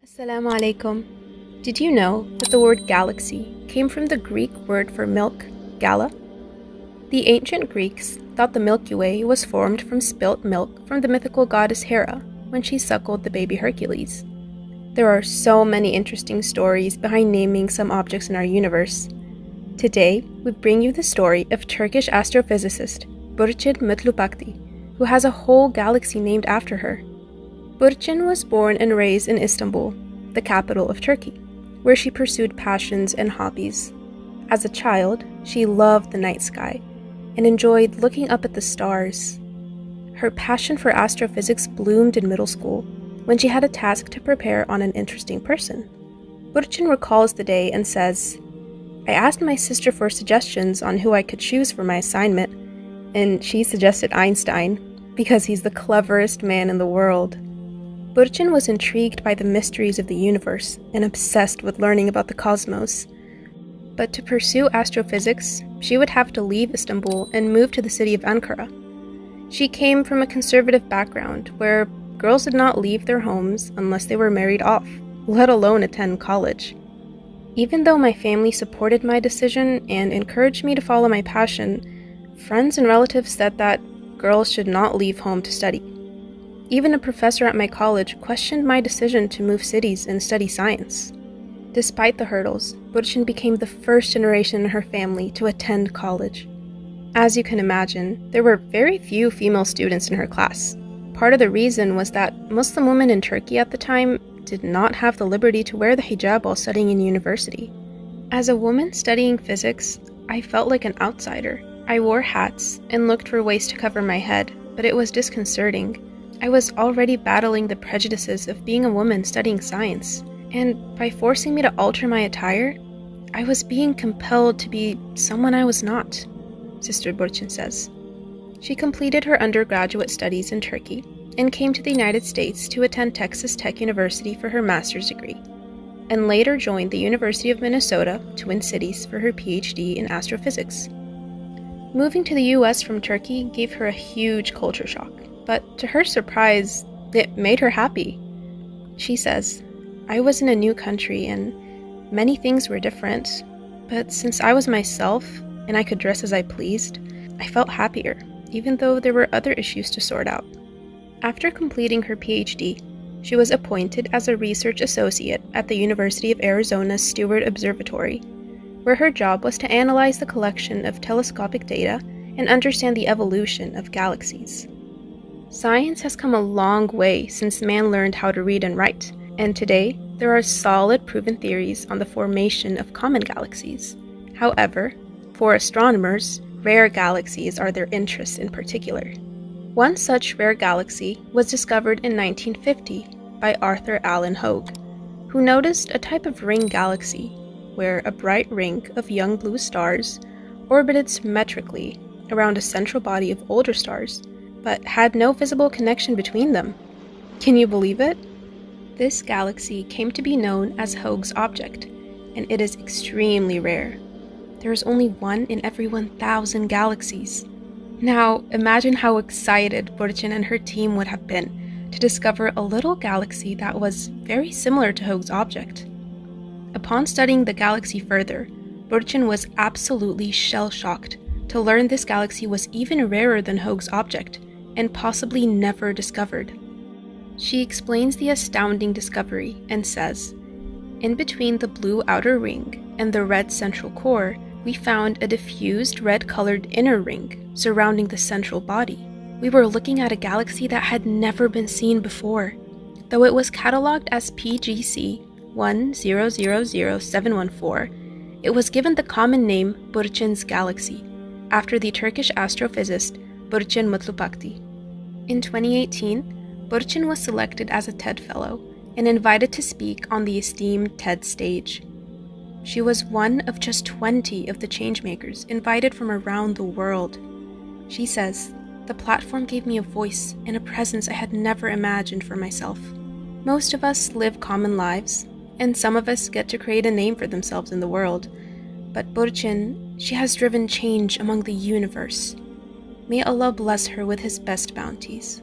Assalamu alaikum. Did you know that the word galaxy came from the Greek word for milk, gala? The ancient Greeks thought the Milky Way was formed from spilt milk from the mythical goddess Hera when she suckled the baby Hercules. There are so many interesting stories behind naming some objects in our universe. Today, we bring you the story of Turkish astrophysicist Burçin Mutlupakti, who has a whole galaxy named after her. Burçin was born and raised in Istanbul, the capital of Turkey, where she pursued passions and hobbies. As a child, she loved the night sky and enjoyed looking up at the stars. Her passion for astrophysics bloomed in middle school when she had a task to prepare on an interesting person. Burçin recalls the day and says, "I asked my sister for suggestions on who I could choose for my assignment, and she suggested Einstein because he's the cleverest man in the world." Burçin was intrigued by the mysteries of the universe and obsessed with learning about the cosmos. But to pursue astrophysics, she would have to leave Istanbul and move to the city of Ankara. She came from a conservative background where girls did not leave their homes unless they were married off, let alone attend college. Even though my family supported my decision and encouraged me to follow my passion, friends and relatives said that girls should not leave home to study. Even a professor at my college questioned my decision to move cities and study science. Despite the hurdles, Burçin became the first generation in her family to attend college. As you can imagine, there were very few female students in her class. Part of the reason was that Muslim women in Turkey at the time did not have the liberty to wear the hijab while studying in university. As a woman studying physics, I felt like an outsider. I wore hats and looked for ways to cover my head, but it was disconcerting. I was already battling the prejudices of being a woman studying science, and by forcing me to alter my attire, I was being compelled to be someone I was not, Sister Burçin says. She completed her undergraduate studies in Turkey and came to the United States to attend Texas Tech University for her master's degree, and later joined the University of Minnesota, Twin Cities, for her PhD in astrophysics. Moving to the US from Turkey gave her a huge culture shock. But to her surprise, it made her happy. She says, "I was in a new country and many things were different, but since I was myself and I could dress as I pleased, I felt happier, even though there were other issues to sort out." After completing her PhD, she was appointed as a research associate at the University of Arizona's Steward Observatory, where her job was to analyze the collection of telescopic data and understand the evolution of galaxies. Science has come a long way since man learned how to read and write, and today there are solid proven theories on the formation of common galaxies. However, for astronomers, rare galaxies are their interest in particular. One such rare galaxy was discovered in 1950 by Arthur Allen Hogue, who noticed a type of ring galaxy where a bright ring of young blue stars orbited symmetrically around a central body of older stars, but had no visible connection between them. Can you believe it? This galaxy came to be known as Hogue's object, and it is extremely rare. There is only one in every 1,000 galaxies. Now, imagine how excited Burçin and her team would have been to discover a little galaxy that was very similar to Hogue's object. Upon studying the galaxy further, Burçin was absolutely shell-shocked to learn this galaxy was even rarer than Hogue's object, and possibly never discovered. She explains the astounding discovery and says, "In between the blue outer ring and the red central core, we found a diffused red-colored inner ring surrounding the central body. We were looking at a galaxy that had never been seen before. Though it was catalogued as PGC 1000714, it was given the common name Burçin's Galaxy, after the Turkish astrophysicist Burçin Mutlupakti." In 2018, Burçin was selected as a TED Fellow and invited to speak on the esteemed TED stage. She was one of just 20 of the changemakers invited from around the world. She says, "The platform gave me a voice and a presence I had never imagined for myself. Most of us live common lives, and some of us get to create a name for themselves in the world. But Burçin, she has driven change among the universe. May Allah bless her with His best bounties."